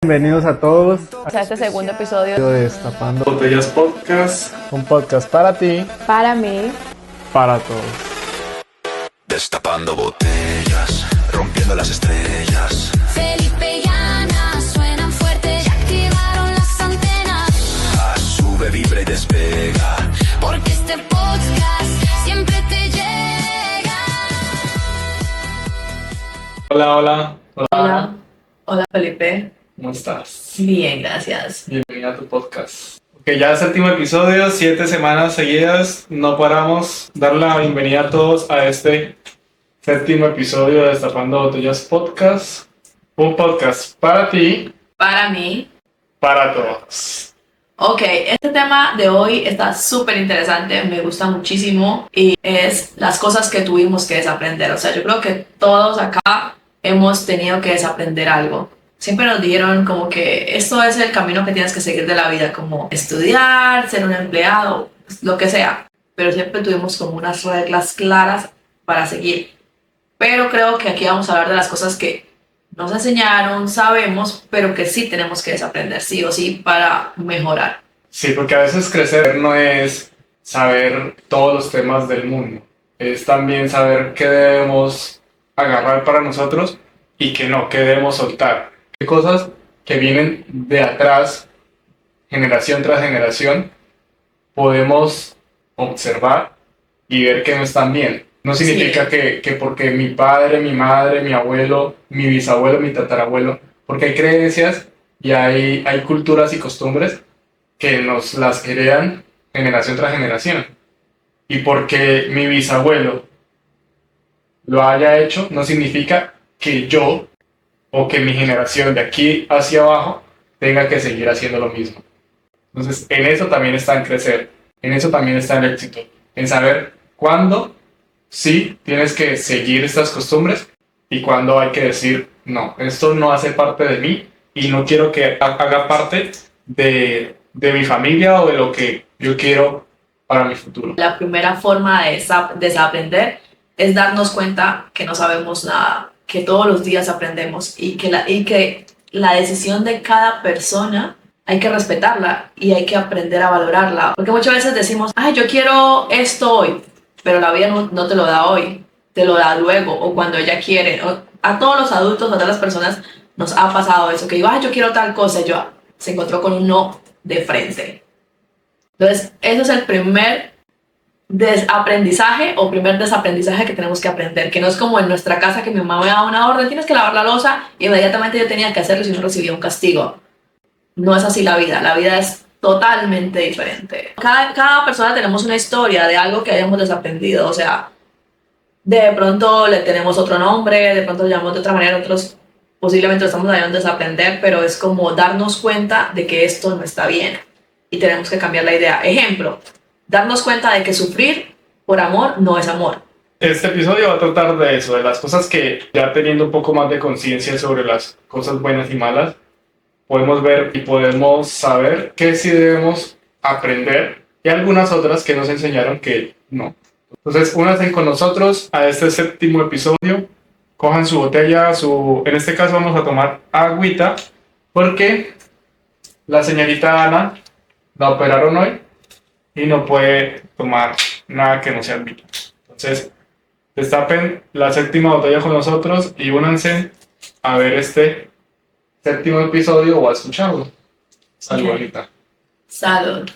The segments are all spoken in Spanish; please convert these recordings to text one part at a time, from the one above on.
Bienvenidos a todos A este segundo episodio de Destapando Botellas Podcast. un podcast para ti, para mí. para todos. Destapando botellas, rompiendo las estrellas. Felipe y Ana suenan fuerte, ya activaron las antenas. Sube, vibra y despega. Porque este podcast siempre te llega. Hola. Hola. Hola Felipe. ¿Cómo estás? Bien, gracias. Bienvenida a tu podcast. Ok, ya séptimo episodio, 7 semanas seguidas. No paramos. Dar la bienvenida a todos a este séptimo episodio de Destapando Botellas Podcast. Un podcast para ti, Para mí. para todos. Ok, este tema de hoy está súper interesante, me gusta muchísimo y es las cosas que tuvimos que desaprender. O sea, yo creo que todos acá hemos tenido que desaprender algo. Siempre nos dijeron como que esto es el camino que tienes que seguir de la vida, como estudiar, ser un empleado, lo que sea. Pero siempre tuvimos como unas reglas claras para seguir. Pero creo que aquí vamos a hablar de las cosas que nos enseñaron, sabemos, pero que sí tenemos que desaprender, sí o sí, para mejorar. Sí, porque a veces crecer no es saber todos los temas del mundo. Es también saber qué debemos agarrar para nosotros y qué no, qué debemos soltar. Qué cosas que vienen de atrás, generación tras generación, podemos observar y ver que no están bien. No significa que porque mi padre, mi madre, mi abuelo, mi bisabuelo, mi tatarabuelo, porque hay creencias y hay culturas y costumbres que nos las heredan generación tras generación. Y porque mi bisabuelo lo haya hecho, no significa que yo o que mi generación de aquí hacia abajo tenga que seguir haciendo lo mismo. Entonces, en eso también está en crecer, en eso también está el éxito, en saber cuándo sí tienes que seguir estas costumbres y cuándo hay que decir, no, esto no hace parte de mí y no quiero que haga parte de mi familia o de lo que yo quiero para mi futuro. La primera forma de desaprender es darnos cuenta que no sabemos nada, que todos los días aprendemos y que la decisión de cada persona hay que respetarla y hay que aprender a valorarla. Porque muchas veces decimos, ay, yo quiero esto hoy, pero la vida no te lo da hoy, te lo da luego o cuando ella quiere. A todos los adultos, a todas las personas nos ha pasado eso, que digo, ay, yo quiero tal cosa, y se encontró con un no de frente. Entonces, eso es el primer desaprendizaje o primer desaprendizaje que tenemos que aprender, que no es como en nuestra casa que mi mamá me da una orden, tienes que lavar la loza y inmediatamente yo tenía que hacerlo si no recibía un castigo. No es así la vida es totalmente diferente. Cada persona tenemos una historia de algo que hayamos desaprendido, o sea, de pronto le tenemos otro nombre, de pronto lo llamamos de otra manera, otros posiblemente lo estamos ayudando a desaprender, pero es como darnos cuenta de que esto no está bien y tenemos que cambiar la idea. Ejemplo, darnos cuenta de que sufrir por amor no es amor. Este episodio va a tratar de eso, de las cosas que ya teniendo un poco más de conciencia sobre las cosas buenas y malas, podemos ver y podemos saber que sí debemos aprender y algunas otras que nos enseñaron que no. Entonces, únanse con nosotros a este séptimo episodio, cojan su botella, en este caso vamos a tomar agüita, porque la señorita Ana la operaron hoy y no puede tomar nada que no sea agüita. Entonces, destapen la séptima botella con nosotros y únanse a ver este séptimo episodio o a escucharlo. Salud, Anita. Salud.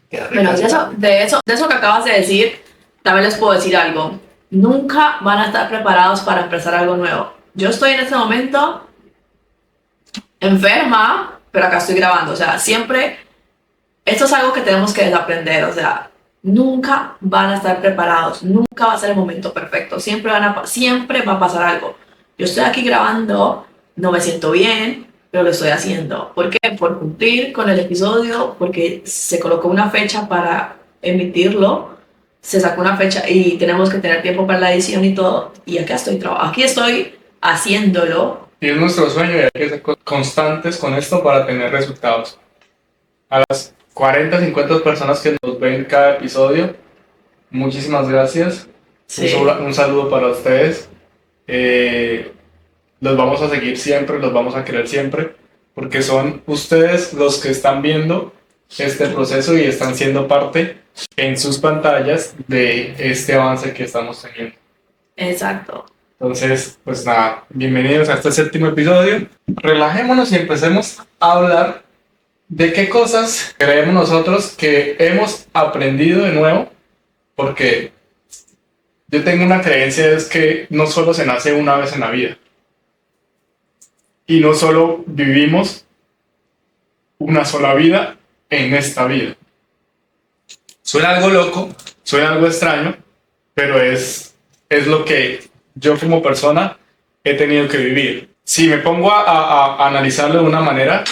Qué rico. Bueno, de eso que acabas de decir, también les puedo decir algo. Nunca van a estar preparados para empezar algo nuevo. Yo estoy en este momento enferma, pero acá estoy grabando. O sea, siempre, esto es algo que tenemos que desaprender. O sea, nunca van a estar preparados. Nunca va a ser el momento perfecto. Siempre va a pasar algo. Yo estoy aquí grabando, no me siento bien, pero lo estoy haciendo. ¿Por qué? Por cumplir con el episodio, porque se colocó una fecha para emitirlo, se sacó una fecha y tenemos que tener tiempo para la edición y todo. Y aquí estoy haciéndolo. Y es nuestro sueño y hay que ser constantes con esto para tener resultados. A las 40, 50 personas que nos ven cada episodio, muchísimas gracias. Sí. Un saludo para ustedes. Los vamos a seguir siempre, los vamos a querer siempre, porque son ustedes los que están viendo este proceso y están siendo parte en sus pantallas de este avance que estamos teniendo. Exacto. Entonces, pues nada, bienvenidos a este 7º episodio. Relajémonos y empecemos a hablar de qué cosas creemos nosotros que hemos aprendido de nuevo, porque yo tengo una creencia, es que no solo se nace una vez en la vida, y no solo vivimos una sola vida en esta vida. Suena algo loco, suena algo extraño, pero es lo que yo como persona he tenido que vivir. Si me pongo a analizarlo de una manera,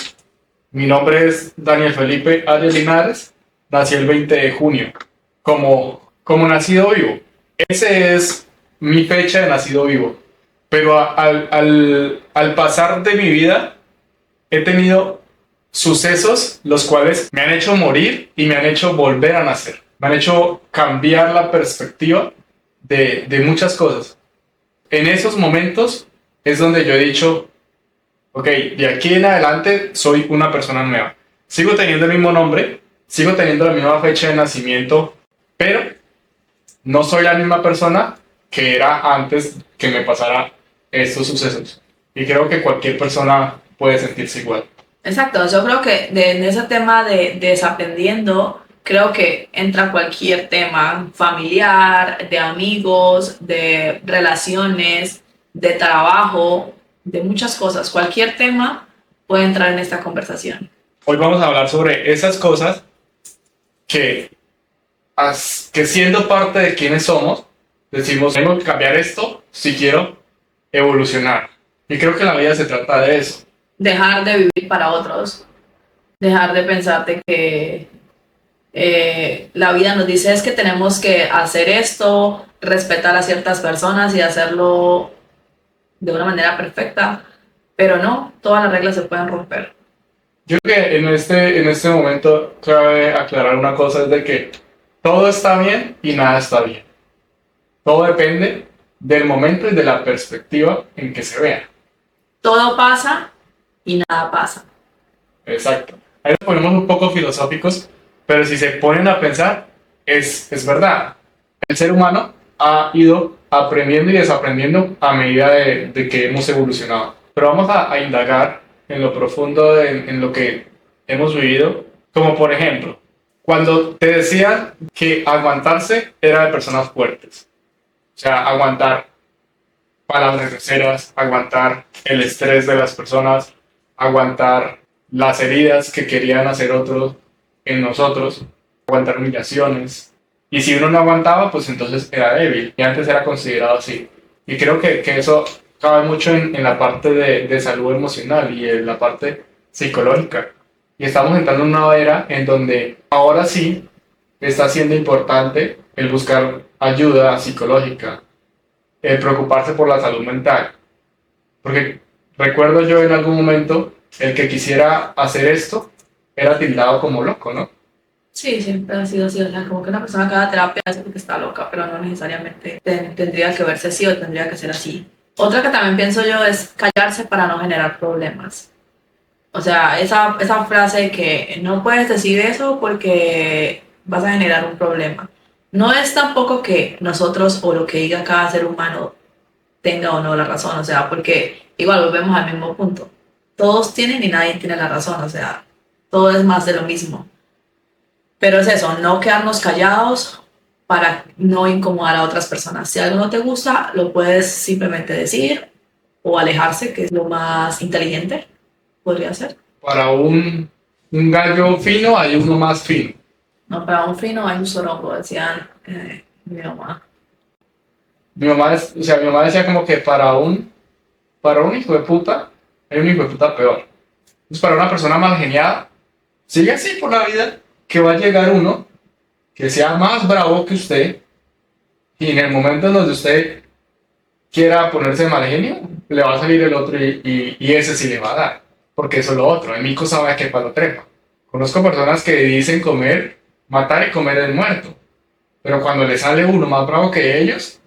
mi nombre es Daniel Felipe Arias Linares, nací el 20 de junio, como nacido vivo. Esa es mi fecha de nacido vivo. Pero al pasar de mi vida, he tenido sucesos los cuales me han hecho morir y me han hecho volver a nacer. Me han hecho cambiar la perspectiva de muchas cosas. En esos momentos es donde yo he dicho, ok, de aquí en adelante soy una persona nueva. Sigo teniendo el mismo nombre, sigo teniendo la misma fecha de nacimiento, pero no soy la misma persona que era antes que me pasara estos sucesos. Y creo que cualquier persona puede sentirse igual. Exacto, yo creo que en ese tema de desaprendiendo, creo que entra cualquier tema familiar, de amigos, de relaciones, de trabajo, de muchas cosas. Cualquier tema puede entrar en esta conversación. Hoy vamos a hablar sobre esas cosas que siendo parte de quienes somos, decimos, tengo que cambiar esto si quiero evolucionar. Y creo que la vida se trata de eso. Dejar de vivir para otros, dejar de pensar de que la vida nos dice es que tenemos que hacer esto, respetar a ciertas personas y hacerlo de una manera perfecta, pero no, todas las reglas se pueden romper. Yo creo que en este momento cabe aclarar una cosa, es de que todo está bien y nada está bien. Todo depende del momento y de la perspectiva en que se vea. Todo pasa y nada pasa. Exacto. Ahí nos ponemos un poco filosóficos, pero si se ponen a pensar, es verdad. El ser humano ha ido aprendiendo y desaprendiendo a medida de que hemos evolucionado. Pero vamos a indagar en lo profundo, en lo que hemos vivido. Como por ejemplo, cuando te decían que aguantarse era de personas fuertes. O sea, aguantar palabras groseras, aguantar el estrés de las personas, aguantar las heridas que querían hacer otros en nosotros, aguantar humillaciones. Y si uno no aguantaba, pues entonces era débil. Y antes era considerado así. Y creo que eso cabe mucho en la parte de salud emocional y en la parte psicológica. Y estamos entrando en una era en donde ahora sí está siendo importante el buscar ayuda psicológica, el preocuparse por la salud mental. Porque recuerdo yo en algún momento, el que quisiera hacer esto era tildado como loco, ¿no? Sí, siempre ha sido así, o sea, como que una persona que haga terapia es porque está loca, pero no necesariamente tendría que verse así o tendría que ser así. Otra que también pienso yo es callarse para no generar problemas. O sea, esa frase de que no puedes decir eso porque vas a generar un problema. No es tampoco que nosotros o lo que diga cada ser humano tenga o no la razón, o sea, porque igual volvemos al mismo punto. Todos tienen y nadie tiene la razón, o sea, todo es más de lo mismo. Pero es eso, no quedarnos callados para no incomodar a otras personas. Si algo no te gusta, lo puedes simplemente decir o alejarse, que es lo más inteligente, podría ser. Para un gallo fino hay uno más fino. No, para un fino hay un sorongo, decían mi mamá. Mi mamá decía como que para un hijo de puta hay un hijo de puta peor. Entonces para una persona mal geniada, sigue así por la vida, que va a llegar uno que sea más bravo que usted y en el momento en donde usted quiera ponerse de mal genio, le va a salir el otro y ese sí le va a dar, porque eso es lo otro, el mico sabe a qué palo trepa. Conozco personas que dicen matar y comer el muerto, pero cuando le sale uno más bravo que ellos,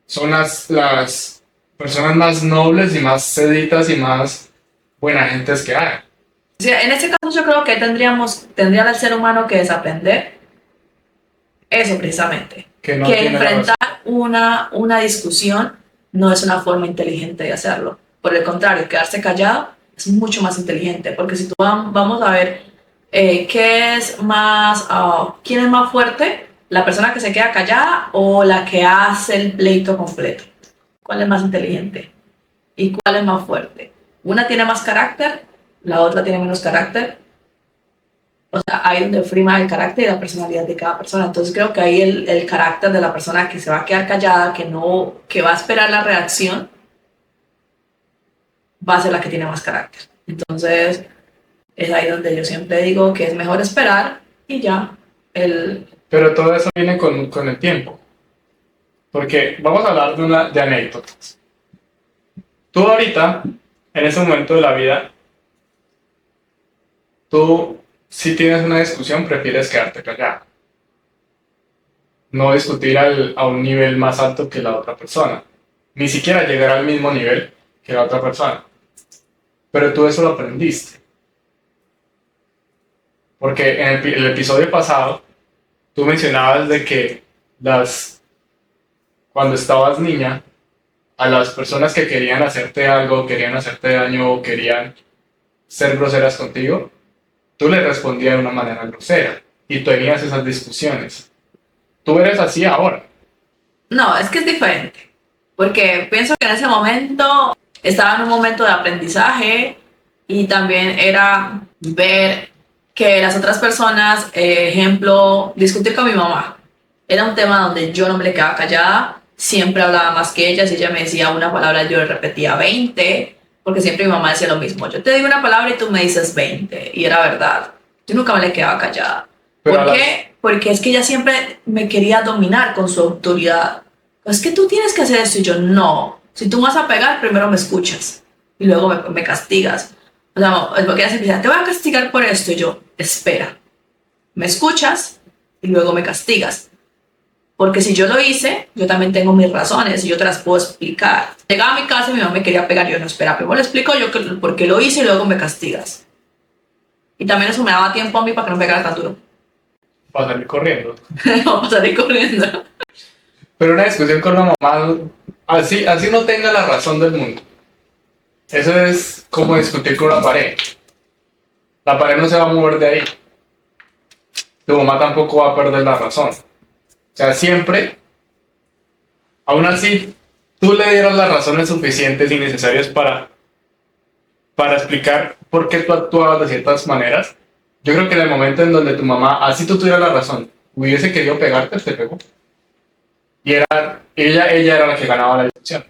son las personas más nobles y más seditas y más buena gentes que hay. O sea, en este caso yo creo que tendría el ser humano que desaprender eso precisamente. Que no Que tiene la enfrentar una discusión no es una forma inteligente de hacerlo. Por el contrario, quedarse callado es mucho más inteligente, porque si tú vamos a ver qué es más, quién es más fuerte, la persona que se queda callada o la que hace el pleito completo. ¿Cuál es más inteligente? ¿Y cuál es más fuerte? Una tiene más carácter, la otra tiene menos carácter. O sea, ahí donde prima el carácter y la personalidad de cada persona. Entonces creo que ahí el carácter de la persona que se va a quedar callada, que va a esperar la reacción, va a ser la que tiene más carácter. Entonces es ahí donde yo siempre digo que es mejor esperar y ya. Pero todo eso viene con el tiempo. Porque vamos a hablar de anécdotas. Tú ahorita, en ese momento de la vida, tú, si tienes una discusión, prefieres quedarte callado. No discutir a un nivel más alto que la otra persona. Ni siquiera llegar al mismo nivel que la otra persona. Pero tú eso lo aprendiste. Porque en el episodio pasado, tú mencionabas de que cuando estabas niña, a las personas que querían hacerte algo, querían hacerte daño o querían ser groseras contigo, tú le respondías de una manera grosera y tenías esas discusiones. ¿Tú eres así ahora? No, es que es diferente. Porque pienso que en ese momento estaba en un momento de aprendizaje y también era ver que las otras personas, ejemplo, discutir con mi mamá. Era un tema donde yo no me le quedaba callada, siempre hablaba más que ella. Si ella me decía una palabra, yo le repetía 20, porque siempre mi mamá decía lo mismo. Yo te digo una palabra y tú me dices 20, y era verdad. Yo nunca me le quedaba callada. ¿Por qué? Porque es que ella siempre me quería dominar con su autoridad. Es que tú tienes que hacer esto, y yo no. Si tú me vas a pegar, primero me escuchas y luego me castigas. O sea, es porque ella siempre decía, te voy a castigar por esto, y yo, espera, me escuchas y luego me castigas. Porque si yo lo hice, yo también tengo mis razones y yo te las puedo explicar. Llegaba a mi casa y mi mamá me quería pegar, yo no, espera, primero le explico yo por qué lo hice y luego me castigas. Y también eso me daba tiempo a mí para que no me pegara tan duro. Para salir corriendo. Vamos a salir corriendo. Pero una discusión con la mamá, así no tenga la razón del mundo. Eso es como discutir con una pared. La pared no se va a mover de ahí. Tu mamá tampoco va a perder la razón. O sea, siempre, aún así, tú le dieras las razones suficientes y necesarias para explicar por qué tú actuabas de ciertas maneras. Yo creo que en el momento en donde tu mamá, así tú tuvieras la razón, hubiese querido pegarte, te pegó. Y ella era la que ganaba la discusión.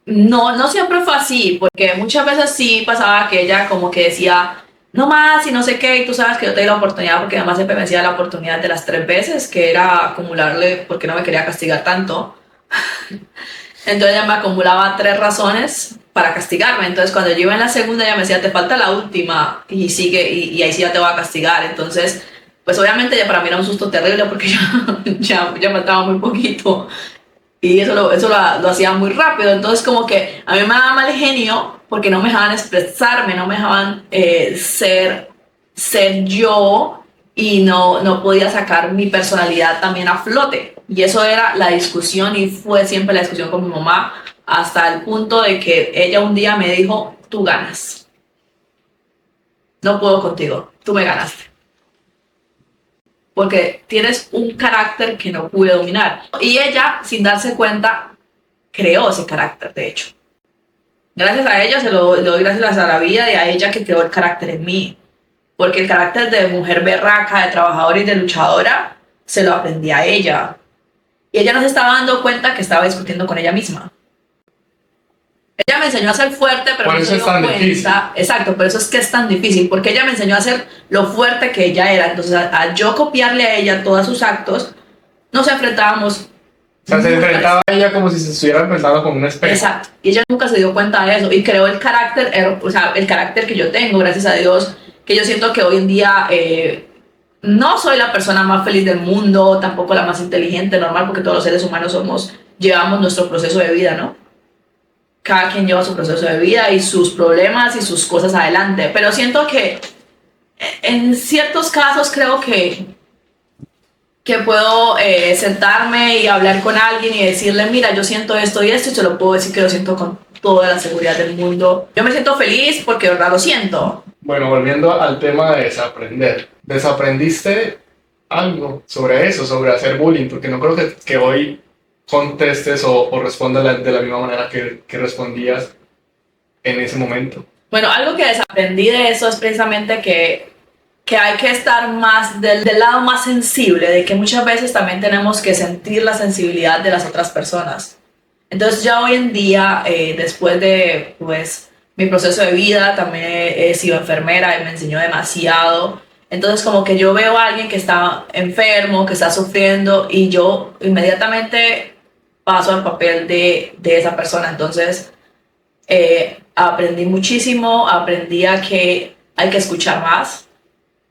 No siempre fue así, porque muchas veces sí pasaba que ella como que decía, no más y no sé qué, y tú sabes que yo te di la oportunidad, porque además siempre me decía la oportunidad de las 3 veces, que era acumularle porque no me quería castigar tanto. Entonces ella me acumulaba 3 razones para castigarme. Entonces cuando yo iba en la segunda, ella me decía, te falta la última, y sigue, y ahí sí ya te voy a castigar. Entonces, pues obviamente ya para mí era un susto terrible, porque ya me estaba muy poquito. Y eso lo hacía muy rápido. Entonces como que a mí me daba mal genio porque no me dejaban expresarme, no me dejaban ser yo, y no podía sacar mi personalidad también a flote. Y eso era la discusión, y fue siempre la discusión con mi mamá, hasta el punto de que ella un día me dijo, tú ganas. No puedo contigo, tú me ganaste. Porque tienes un carácter que no pude dominar. Y ella, sin darse cuenta, creó ese carácter, de hecho. Gracias a ella, le doy gracias a la vida y a ella que creó el carácter en mí. Porque el carácter de mujer berraca, de trabajadora y de luchadora, se lo aprendí a ella. Y ella no se estaba dando cuenta que estaba discutiendo con ella misma. Ella me enseñó a ser fuerte, pero por no eso se es dio tan cuenta. difícil. Exacto, por eso es que es tan difícil, porque ella me enseñó a ser lo fuerte que ella era. Entonces, a yo copiarle a ella todos sus actos, nos enfrentábamos. O sea, se enfrentaba a ella como si se estuviera enfrentando con un espejo. Exacto, y ella nunca se dio cuenta de eso, y creó el carácter, o sea, el carácter que yo tengo, gracias a Dios, que yo siento que hoy en día no soy la persona más feliz del mundo, tampoco la más inteligente, normal, porque todos los seres humanos llevamos nuestro proceso de vida, ¿no? cada quien lleva su proceso de vida y sus problemas y sus cosas adelante, pero siento que en ciertos casos creo que puedo sentarme y hablar con alguien y decirle, mira, yo siento esto y esto, y se lo puedo decir que lo siento con toda la seguridad del mundo. Yo me siento feliz porque de verdad lo siento. Bueno, volviendo al tema de desaprender. ¿Desaprendiste algo sobre eso, sobre hacer bullying? Porque no creo que hoy contestes o respondas de la misma manera que respondías en ese momento. Bueno, algo que desaprendí de eso es precisamente que hay que estar más del lado más sensible, de que muchas veces también tenemos que sentir la sensibilidad de las otras personas. Entonces ya hoy en día, después de pues, mi proceso de vida, también he sido enfermera y me enseñó demasiado. Entonces como que yo veo a alguien que está enfermo, que está sufriendo y yo inmediatamente paso al papel de esa persona. Entonces aprendí muchísimo, aprendí a que hay que escuchar más.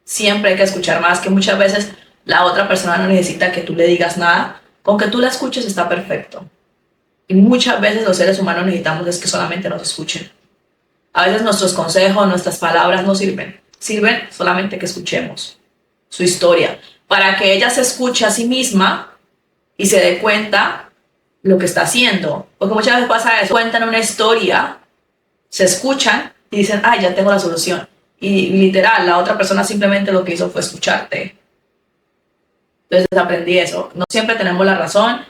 Siempre hay que escuchar más, que muchas veces la otra persona no necesita que tú le digas nada. Con que tú la escuches está perfecto. Y muchas veces los seres humanos necesitamos es que solamente nos escuchen. A veces nuestros consejos, nuestras palabras no sirven. Sirven solamente que escuchemos su historia. Para que ella se escuche a sí misma y se dé cuenta lo que está haciendo. Porque muchas veces pasa eso. Cuentan una historia, se escuchan y dicen, ay, ya tengo la solución. Y literal, la otra persona simplemente lo que hizo fue escucharte. Entonces aprendí eso. No siempre tenemos la razón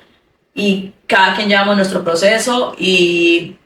y cada quien llevamos nuestro proceso y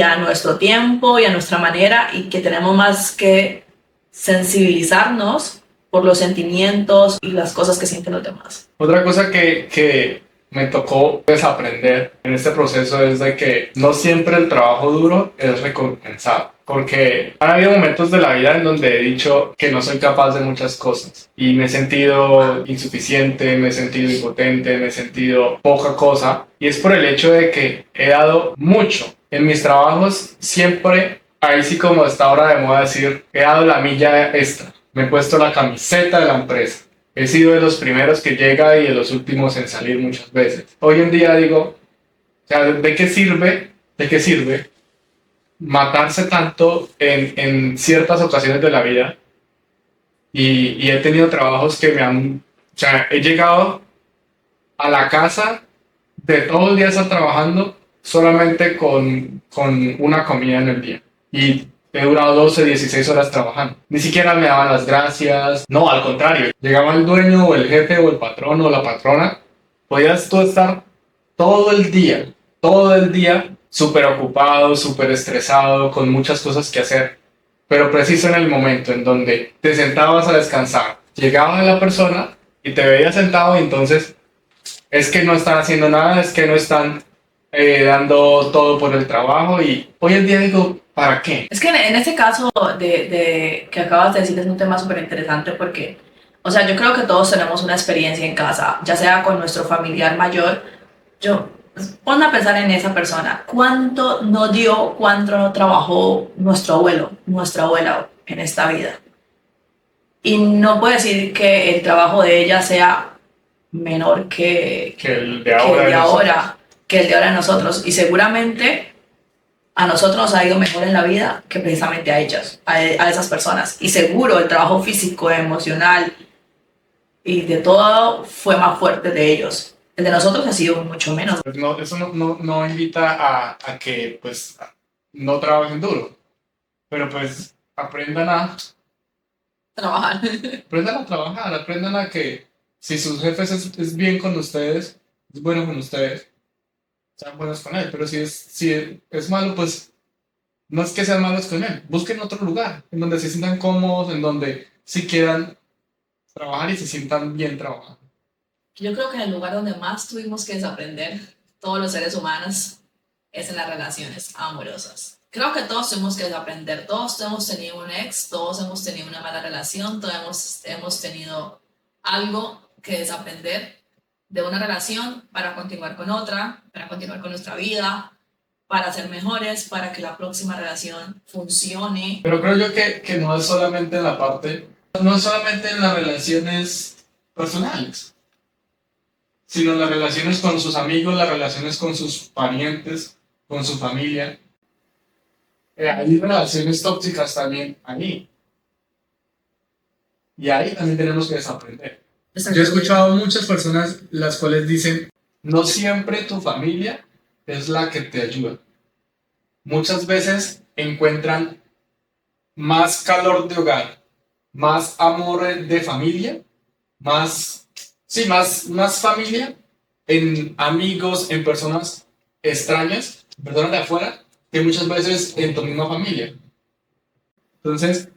a nuestro tiempo y a nuestra manera, y que tenemos más que sensibilizarnos por los sentimientos y las cosas que sienten los demás. Otra cosa que me tocó desaprender en este proceso es de que no siempre el trabajo duro es recompensado. Porque han habido momentos de la vida en donde he dicho que no soy capaz de muchas cosas y me he sentido insuficiente, me he sentido impotente, me he sentido poca cosa, y es por el hecho de que he dado mucho. En mis trabajos siempre, ahí sí como está ahora de moda decir, he dado la milla extra, me he puesto la camiseta de la empresa, he sido de los primeros que llega y de los últimos en salir muchas veces. Hoy en día digo, o sea, ¿de qué sirve? ¿De qué sirve matarse tanto en ciertas ocasiones de la vida? Y he tenido trabajos que me han... O sea, he llegado a la casa de todo el día estar trabajando solamente con una comida en el día. Y he durado 12, 16 horas trabajando. Ni siquiera me daban las gracias. No, al contrario. Llegaba el dueño o el jefe o el patrón o la patrona. Podías tú estar todo el día súper ocupado, súper estresado, con muchas cosas que hacer, pero preciso en el momento en donde te sentabas a descansar, llegaba la persona y te veía sentado y entonces es que no están haciendo nada, es que no están dando todo por el trabajo, y hoy en día digo, ¿para qué? Es que en este caso de que acabas de decir es un tema súper interesante porque, o sea, yo creo que todos tenemos una experiencia en casa, ya sea con nuestro familiar mayor. Ponte a pensar en esa persona. ¿Cuánto no dio, cuánto no trabajó nuestro abuelo, nuestra abuela en esta vida? Y no puedo decir que el trabajo de ella sea menor que el de ahora, que el de ahora de nosotros. Y seguramente a nosotros nos ha ido mejor en la vida que precisamente a ellas, a esas personas. Y seguro el trabajo físico, emocional y de todo fue más fuerte de ellos. El de nosotros ha sido mucho menos. Pues no, eso no invita a que pues no trabajen duro, pero pues aprendan a Trabajar. trabajar, aprendan a que si sus jefes es bien con ustedes, es bueno con ustedes, sean buenos con él, pero si es malo, pues no es que sean malos con él, busquen otro lugar en donde se sientan cómodos, en donde sí quieran trabajar y se sientan bien trabajando. Yo creo que el lugar donde más tuvimos que desaprender todos los seres humanos es en las relaciones amorosas. Creo que todos tuvimos que desaprender. Todos hemos tenido un ex, todos hemos tenido una mala relación, todos hemos tenido algo que desaprender de una relación para continuar con otra, para continuar con nuestra vida, para ser mejores, para que la próxima relación funcione. Pero creo yo que no es solamente en la parte, no es solamente en las relaciones personales, sino las relaciones con sus amigos, las relaciones con sus parientes, con su familia. hay relaciones tóxicas también ahí. Y ahí también tenemos que desaprender. Yo he escuchado muchas personas las cuales dicen, no siempre tu familia es la que te ayuda. Muchas veces encuentran más calor de hogar, más amor de familia, más familia en amigos, en personas extrañas, personas de afuera, que muchas veces en tu misma familia. Entonces,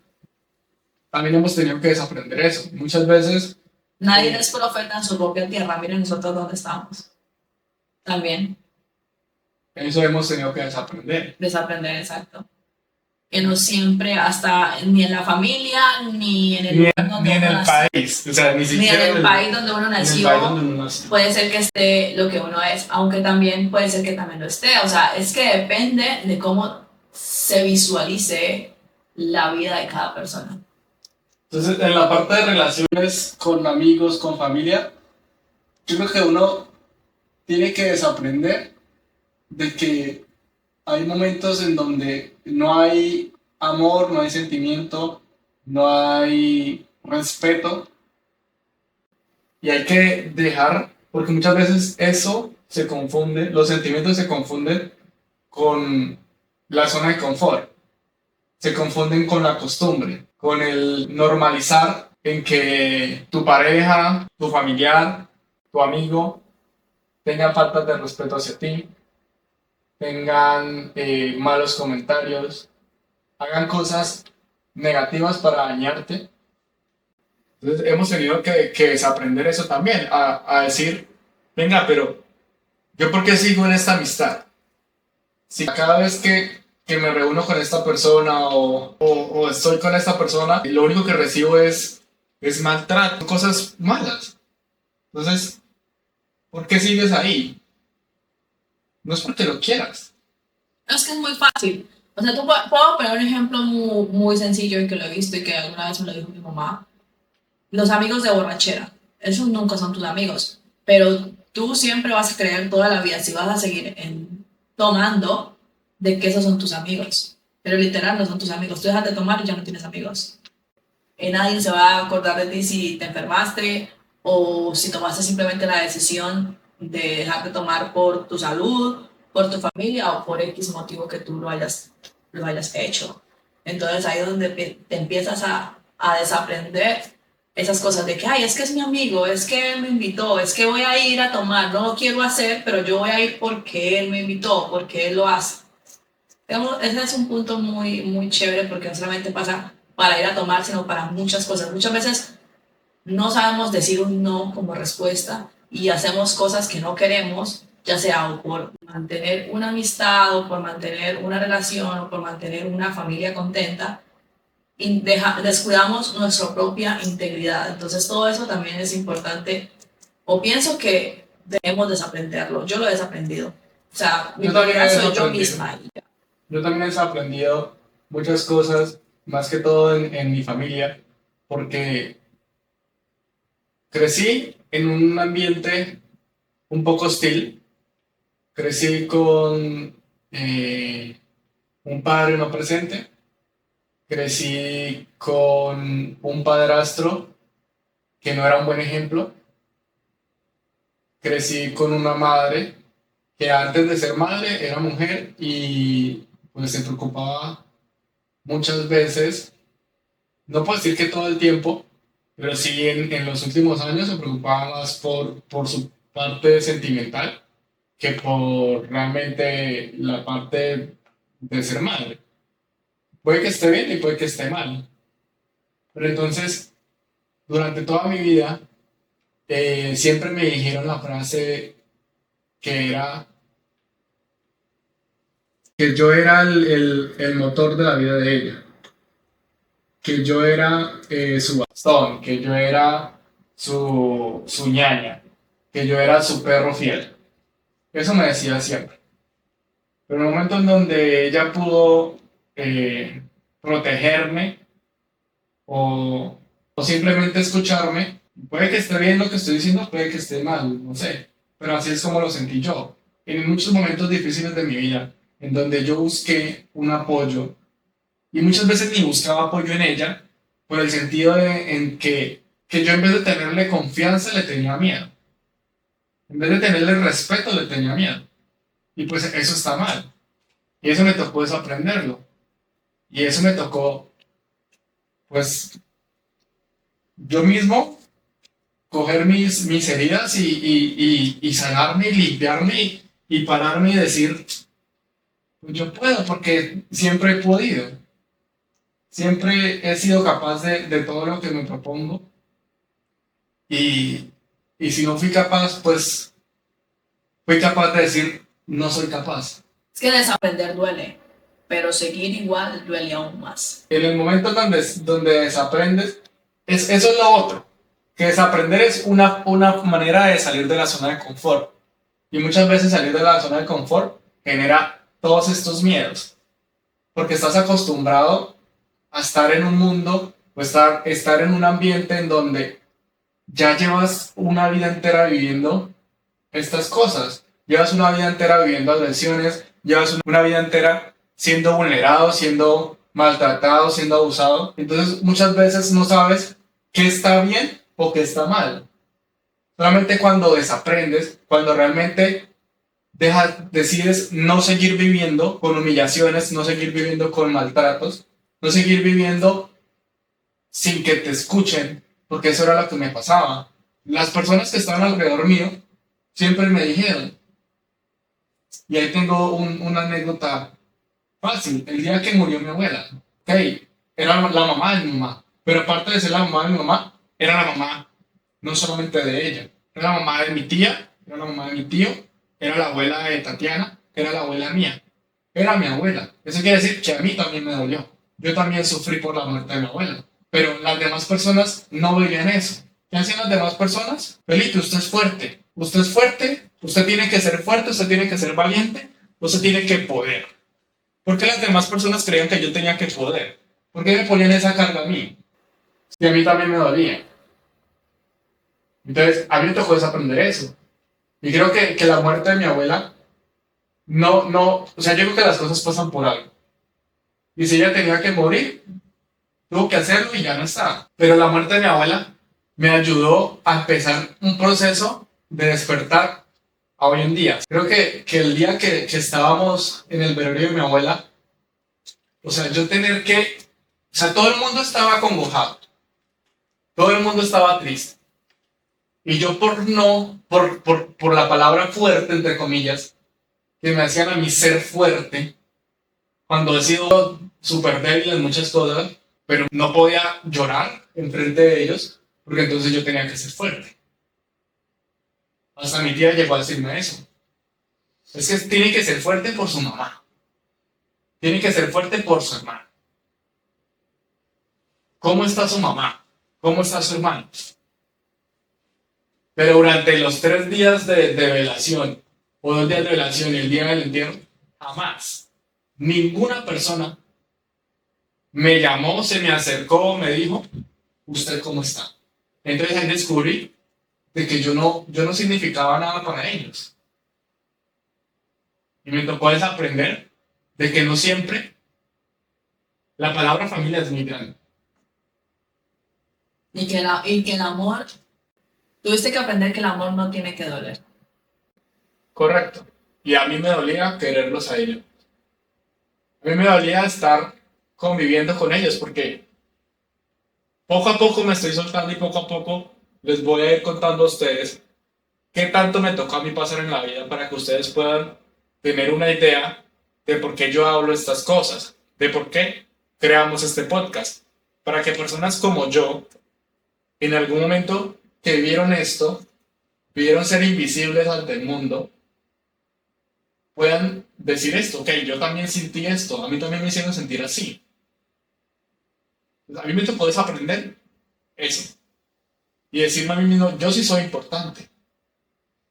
también hemos tenido que desaprender eso. Muchas veces... Nadie es profeta en su propia tierra. Miren nosotros dónde estamos. También. Eso hemos tenido que desaprender. Desaprender, exacto. Que no siempre, hasta ni en la familia, ni en el lugar donde Ni en uno el nació, país. O sea, ni ni siquiera en el país donde uno en el nació, país donde uno nació. puede ser que esté lo que uno es, aunque también puede ser que también lo esté. O sea, es que depende de cómo se visualice la vida de cada persona. Entonces, en la parte de relaciones con amigos, con familia, yo creo que uno tiene que desaprender de que hay momentos en donde no hay amor, no hay sentimiento, no hay respeto. Y hay que dejar, porque muchas veces eso se confunde, los sentimientos se confunden con la zona de confort. Se confunden con la costumbre, con el normalizar en que tu pareja, tu familiar, tu amigo tengan faltas de respeto hacia ti, tengan malos comentarios, hagan cosas negativas para dañarte. Entonces hemos tenido que desaprender eso también, a decir, venga, pero ¿yo por qué sigo en esta amistad? Si cada vez que me reúno con esta persona o estoy con esta persona, lo único que recibo es maltrato, cosas malas. Entonces, ¿por qué sigues ahí? No es porque lo quieras. No, es que es muy fácil. O sea, puedo poner un ejemplo muy, muy sencillo y que lo he visto y que alguna vez me lo dijo mi mamá. Los amigos de borrachera. Esos nunca son tus amigos. Pero tú siempre vas a creer toda la vida, si vas a seguir tomando, de que esos son tus amigos. Pero literal no son tus amigos. Tú dejas de tomar y ya no tienes amigos. Nadie se va a acordar de ti si te enfermaste o si tomaste simplemente la decisión de dejar de tomar por tu salud, por tu familia o por X motivo que tú lo hayas hecho. Entonces ahí es donde te empiezas a desaprender esas cosas de que, ay, es que es mi amigo, es que él me invitó, es que voy a ir a tomar, no lo quiero hacer, pero yo voy a ir porque él me invitó, porque él lo hace. Ese es un punto muy, muy chévere porque no solamente pasa para ir a tomar, sino para muchas cosas. Muchas veces no sabemos decir un no como respuesta y hacemos cosas que no queremos, ya sea o por mantener una amistad o por mantener una relación o por mantener una familia contenta y descuidamos nuestra propia integridad. Entonces todo eso también es importante, o pienso que debemos desaprenderlo. Yo lo he desaprendido. O sea, mi prioridad soy yo misma. Yo también he desaprendido muchas cosas, más que todo en mi familia, porque crecí en un ambiente un poco hostil. Crecí con un padre no presente. Crecí con un padrastro que no era un buen ejemplo. Crecí con una madre que antes de ser madre era mujer y pues se preocupaba muchas veces, no puedo decir que todo el tiempo, pero sí en los últimos años se preocupaba más por su parte sentimental que por realmente la parte de ser madre. Puede que esté bien y puede que esté mal. Pero entonces, durante toda mi vida, siempre me dijeron la frase que era que yo era el motor de la vida de ella. Que yo era su bastón, que yo era su ñaña, que yo era su perro fiel. Eso me decía siempre. Pero en el momento en donde ella pudo protegerme o simplemente escucharme, puede que esté bien lo que estoy diciendo, puede que esté mal, no sé, pero así es como lo sentí yo. En muchos momentos difíciles de mi vida, en donde yo busqué un apoyo y muchas veces ni buscaba apoyo en ella por el sentido en que yo en vez de tenerle confianza le tenía miedo. En vez de tenerle respeto le tenía miedo. Y pues eso está mal. Y eso me tocó desaprenderlo. Y eso me tocó, pues, yo mismo coger mis heridas y sanarme y limpiarme y pararme y decir, pues yo puedo porque siempre he podido. Siempre he sido capaz de todo lo que me propongo. Y si no fui capaz, pues fui capaz de decir, no soy capaz. Es que desaprender duele, pero seguir igual duele aún más. En el momento donde desaprendes, eso es lo otro. Que desaprender es una manera de salir de la zona de confort. Y muchas veces salir de la zona de confort genera todos estos miedos. Porque estás acostumbrado a estar en un mundo o estar en un ambiente en donde ya llevas una vida entera viviendo estas cosas. Llevas una vida entera viviendo agresiones, llevas una vida entera siendo vulnerado, siendo maltratado, siendo abusado. Entonces muchas veces no sabes qué está bien o qué está mal. Solamente cuando desaprendes, cuando realmente decides no seguir viviendo con humillaciones, no seguir viviendo con maltratos, no seguir viviendo sin que te escuchen, porque eso era lo que me pasaba. Las personas que estaban alrededor mío siempre me dijeron, y ahí tengo una anécdota fácil. El día que murió mi abuela, ok, era la mamá de mi mamá, pero aparte de ser la mamá de mi mamá, era la mamá no solamente de ella, era la mamá de mi tía, era la mamá de mi tío, era la abuela de Tatiana, era la abuela mía, era mi abuela. Eso quiere decir que a mí también me dolió. Yo también sufrí por la muerte de mi abuela, pero las demás personas no veían eso. ¿Qué hacían las demás personas? Felipe, usted es fuerte, usted tiene que ser fuerte, usted tiene que ser valiente, usted tiene que poder. ¿Por qué las demás personas creían que yo tenía que poder? ¿Por qué me ponían esa carga a mí? Y a mí también me dolía. Entonces, a mí me tocó desaprender eso. Y creo que la muerte de mi abuela, o sea, yo creo que las cosas pasan por algo. Y si ella tenía que morir, tuvo que hacerlo y ya no está. Pero la muerte de mi abuela me ayudó a empezar un proceso de despertar a hoy en día. Creo que el día que estábamos en el velorio de mi abuela, o sea, o sea, todo el mundo estaba acongojado. Todo el mundo estaba triste. Y yo por la palabra fuerte, entre comillas, que me hacían a mí ser fuerte, cuando he sido súper débil en muchas cosas, pero no podía llorar enfrente de ellos, porque entonces yo tenía que ser fuerte. Hasta mi tía llegó a decirme eso. Es que tiene que ser fuerte por su mamá. Tiene que ser fuerte por su hermano. ¿Cómo está su mamá? ¿Cómo está su hermano? Pero durante los 3 días de velación, o 2 días de velación y el día del entierro, jamás, ninguna persona me llamó, se me acercó, me dijo, ¿usted cómo está? Entonces ahí descubrí de que yo no significaba nada para ellos. Y me tocó desaprender de que no siempre la palabra familia es muy grande. Y que el amor, tuviste que aprender que el amor no tiene que doler. Correcto. Y a mí me dolía quererlos a ellos. A mí me dolía estar conviviendo con ellos porque poco a poco me estoy soltando y poco a poco les voy a ir contando a ustedes qué tanto me tocó a mí pasar en la vida para que ustedes puedan tener una idea de por qué yo hablo estas cosas, de por qué creamos este podcast, para que personas como yo, en algún momento que vieron esto, vieron ser invisibles ante el mundo, puedan decir esto, ok, yo también sentí esto, a mí también me hicieron sentir así. A mí me tocó desaprender eso. Y decirme a mí mismo, yo sí soy importante.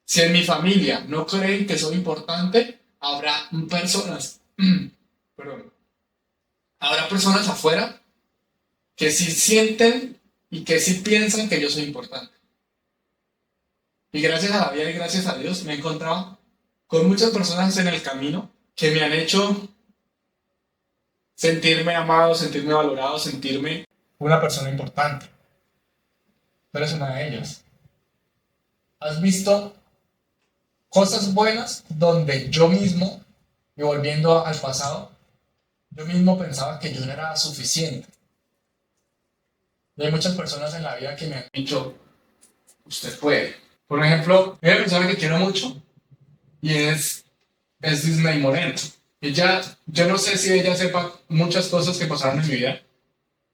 Si en mi familia no creen que soy importante, habrá personas, habrá personas afuera que sí sienten y que sí piensan que yo soy importante. Y gracias a la vida y gracias a Dios me he encontrado con muchas personas en el camino que me han hecho sentirme amado, sentirme valorado, sentirme una persona importante. Tú eres una de ellas. ¿Has visto cosas buenas donde yo mismo, y volviendo al pasado, yo mismo pensaba que yo no era suficiente? Y hay muchas personas en la vida que me han dicho, usted puede. Por ejemplo, hay una persona que quiero mucho y es Disney Moreno. Ella, yo no sé si ella sepa muchas cosas que pasaron en mi vida,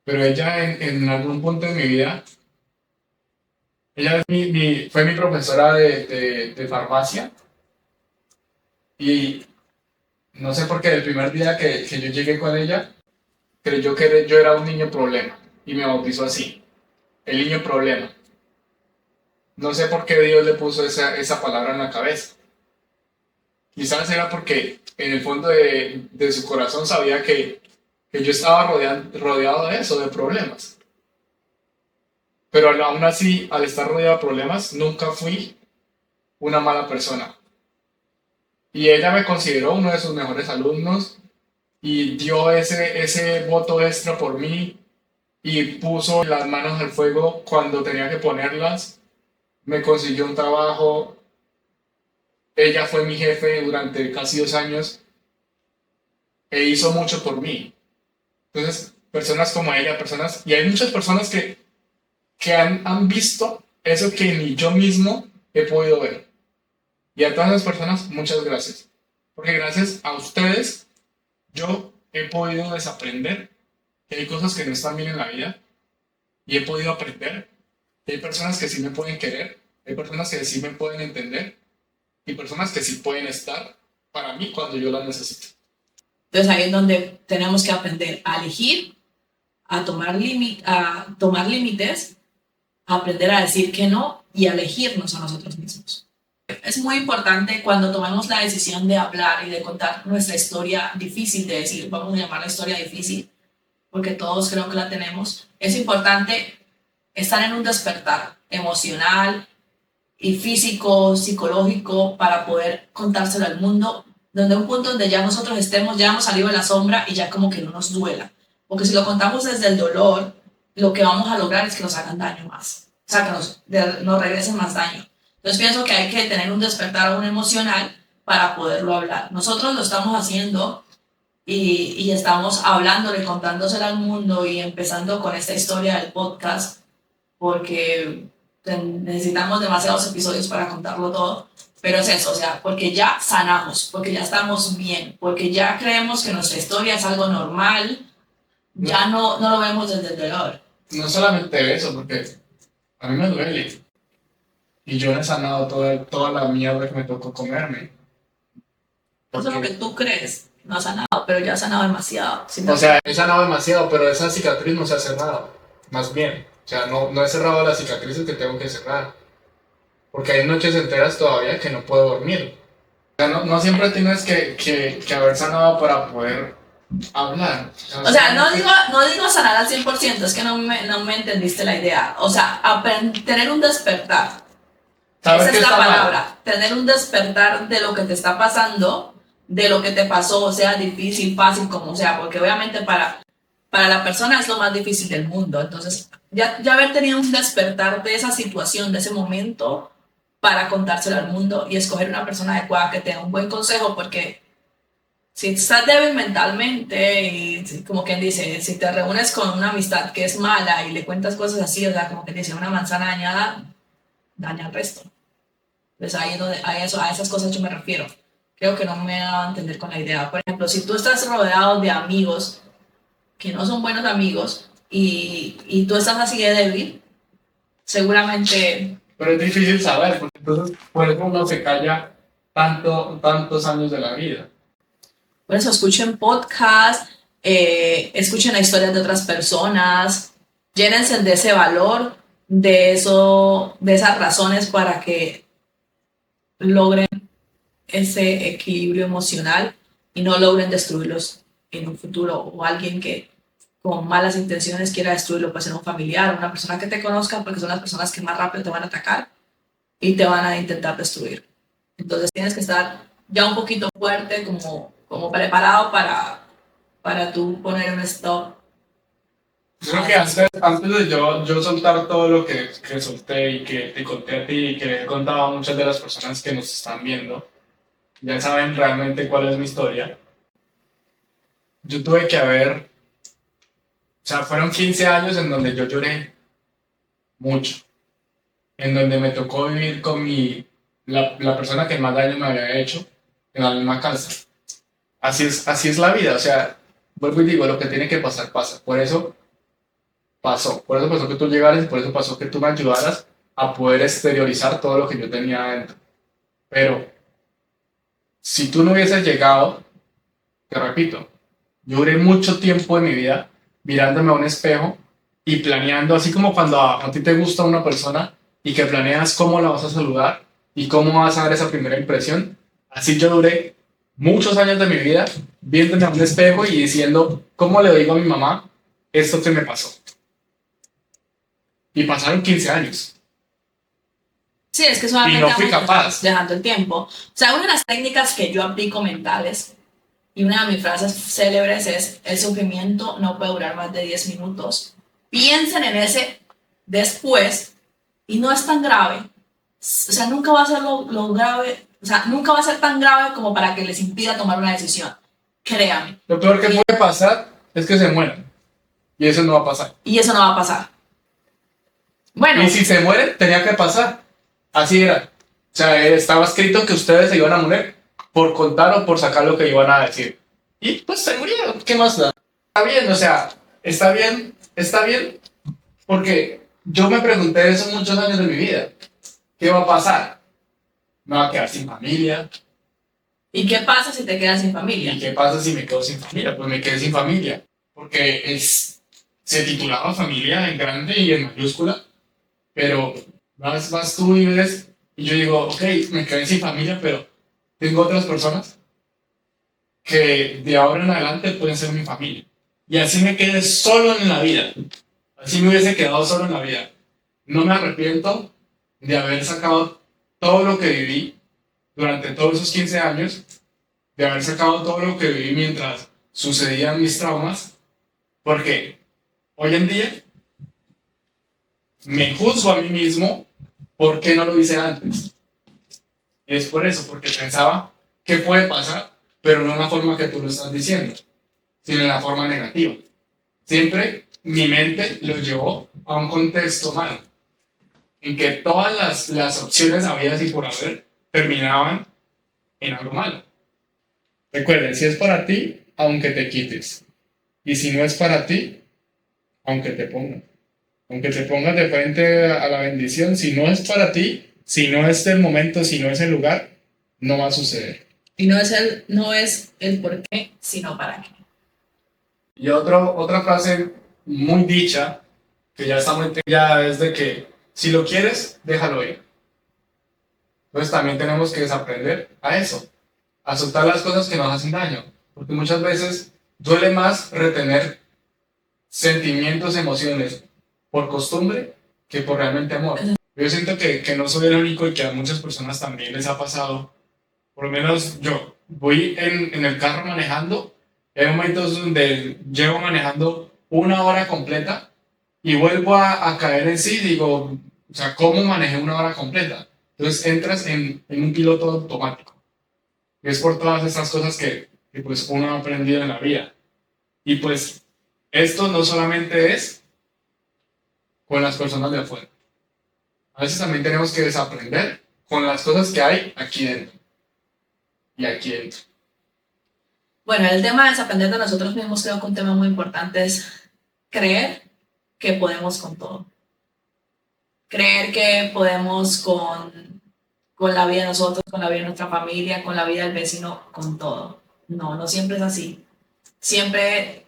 pero ella en algún punto de mi vida, ella fue mi profesora de farmacia y no sé por qué el primer día que yo llegué con ella, creyó que yo era un niño problema y me bautizó así, el niño problema. No sé por qué Dios le puso esa palabra en la cabeza. Quizás era porque en el fondo de su corazón sabía que yo estaba rodeado de eso, de problemas. Pero aún así, al estar rodeado de problemas, nunca fui una mala persona. Y ella me consideró uno de sus mejores alumnos y dio ese voto extra por mí y puso las manos al fuego cuando tenía que ponerlas. Me consiguió un trabajo. Ella fue mi jefe durante casi 2 años e hizo mucho por mí. Entonces, personas como ella, y hay muchas personas que han visto eso que ni yo mismo he podido ver. Y a todas esas personas, muchas gracias. Porque gracias a ustedes, yo he podido desaprender que hay cosas que no están bien en la vida y he podido aprender que hay personas que sí me pueden querer, hay personas que sí me pueden entender y personas que sí pueden estar para mí cuando yo las necesito. Entonces ahí es donde tenemos que aprender a elegir, a tomar límites, a aprender a decir que no y a elegirnos a nosotros mismos. Es muy importante cuando tomemos la decisión de hablar y de contar nuestra historia difícil, de decir, vamos a llamarla historia difícil, porque todos creo que la tenemos. Es importante estar en un despertar emocional y físico, psicológico, para poder contárselo al mundo, donde un punto donde ya nosotros estemos, ya hemos salido de la sombra y ya como que no nos duela. Porque si lo contamos desde el dolor, lo que vamos a lograr es que nos hagan daño más. O sea, que nos regresen más daño. Entonces pienso que hay que tener un despertar aún emocional para poderlo hablar. Nosotros lo estamos haciendo y estamos hablándole, contándoselo al mundo y empezando con esta historia del podcast, porque necesitamos demasiados episodios para contarlo todo. Pero es eso, o sea, porque ya sanamos, porque ya estamos bien, porque ya creemos que nuestra historia es algo normal, ya no lo vemos desde el dolor. No solamente eso, porque a mí me duele. Y yo he sanado toda la mierda que me tocó comerme. Eso es lo que tú crees, no has sanado, pero ya has sanado demasiado. O sea, he sanado demasiado, pero esa cicatriz no se ha cerrado. Más bien, o sea, no he cerrado las cicatrices que tengo que cerrar. Porque hay noches enteras todavía que no puedo dormir. O sea, no siempre tienes que haber sanado para poder hablar. O sea, no digo sanar al 100%, es que no me entendiste la idea. O sea, tener un despertar. Esa es la palabra. Tener un despertar de lo que te está pasando, de lo que te pasó, sea difícil, fácil, como sea. Porque obviamente para la persona es lo más difícil del mundo. Entonces, ya haber tenido un despertar de esa situación, de ese momento, para contárselo al mundo y escoger una persona adecuada que tenga un buen consejo, porque si estás débil mentalmente y como quien dice, si te reúnes con una amistad que es mala y le cuentas cosas así, o sea, como que dice, una manzana dañada daña al resto. Pues ahí es donde, a esas cosas yo me refiero. Creo que no me he dado a entender con la idea. Por ejemplo, si tú estás rodeado de amigos que no son buenos amigos y tú estás así de débil, seguramente... Pero es difícil saber, porque entonces por eso uno se calla tantos años de la vida. Por eso escuchen podcasts, escuchen las historias de otras personas, llénense de ese valor, de esas razones para que logren ese equilibrio emocional y no logren destruirlos en un futuro, o alguien que con malas intenciones quiera destruirlo, puede ser un familiar, una persona que te conozca, porque son las personas que más rápido te van a atacar y te van a intentar destruir. Entonces tienes que estar ya un poquito fuerte, como como preparado para tú poner un stop. Creo que antes de yo soltar todo lo que solté y que te conté a ti y que le he contado a muchas de las personas que nos están viendo, ya saben realmente cuál es mi historia. Yo tuve que haber, o sea, fueron 15 años en donde yo lloré mucho, en donde me tocó vivir con la persona que más daño me había hecho en la misma casa. Así es la vida, o sea, vuelvo y digo, lo que tiene que pasar, pasa. Por eso pasó que tú llegaras y por eso pasó que tú me ayudaras a poder exteriorizar todo lo que yo tenía adentro. Pero, si tú no hubieses llegado, te repito, yo duré mucho tiempo en mi vida mirándome a un espejo y planeando, así como cuando a ti te gusta una persona y que planeas cómo la vas a saludar y cómo vas a dar esa primera impresión, así yo duré muchos años de mi vida viéndome a un espejo y diciendo, ¿cómo le digo a mi mamá esto que me pasó? Y pasaron 15 años. Sí, es que solamente Y no fui estamos capaz. dejando el tiempo. O sea, una de las técnicas que yo aplico mentales y una de mis frases célebres es: el sufrimiento no puede durar más de 10 minutos. Piensen en ese después y no es tan grave. O sea, nunca va a ser lo grave, o sea, nunca va a ser tan grave como para que les impida tomar una decisión. Créanme. Lo peor que puede pasar es que se mueran. Y eso no va a pasar. Y eso no va a pasar. Bueno, Y si se mueren, tenía que pasar. Así era. O sea, estaba escrito que ustedes se iban a morir por contar o por sacar lo que iban a decir. Y pues se murieron. ¿Qué más da? Está bien, o sea, está bien, porque yo me pregunté eso muchos años de mi vida. ¿Qué va a pasar? ¿Me va a quedar sin familia? ¿y qué pasa si te quedas sin ¿Y familia? qué pasa si me quedo sin familia? Pues me quedé sin familia. Porque se titulaba familia en grande y en mayúscula. Pero vas tú y ves, y yo digo, ok, me quedé sin familia, pero tengo otras personas que de ahora en adelante pueden ser mi familia. Y así me quedé solo en la vida. Así me hubiese quedado solo en la vida. No me arrepiento de haber sacado todo lo que viví durante todos esos 15 años, de haber sacado todo lo que viví mientras sucedían mis traumas, porque hoy en día me juzgo a mí mismo por qué no lo hice antes. Y es por eso, porque pensaba qué puede pasar, pero no en la forma que tú lo estás diciendo, sino en la forma negativa. Siempre mi mente lo llevó a un contexto malo, en que todas las opciones habidas y por haber terminaban en algo malo. Recuerden, si es para ti, aunque te quites. Y si no es para ti, aunque te pongas. Aunque te pongas de frente a la bendición, si no es para ti, si no es el momento, si no es el lugar, no va a suceder. Y no es el por qué, sino para qué. Y otra frase muy dicha, que ya está muy trillada, es de que si lo quieres, déjalo ir. Entonces también tenemos que desaprender a eso, a soltar las cosas que nos hacen daño, porque muchas veces duele más retener sentimientos, emociones por costumbre que por realmente amor. Yo siento que no soy el único y que a muchas personas también les ha pasado. Por lo menos yo voy en el carro manejando, y hay momentos donde llevo manejando 1 hora completa y vuelvo a caer en sí, digo, o sea, ¿cómo manejé 1 hora completa? Entonces entras en un piloto automático. Y es por todas estas cosas que pues uno ha aprendido en la vida. Y pues esto no solamente es con las personas de afuera. A veces también tenemos que desaprender con las cosas que hay aquí dentro. Y aquí dentro. Bueno, el tema de desaprender de nosotros mismos, creo que un tema muy importante es creer que podemos con todo. Creer que podemos con la vida de nosotros, con la vida de nuestra familia, con la vida del vecino, con todo. No, no siempre es así. Siempre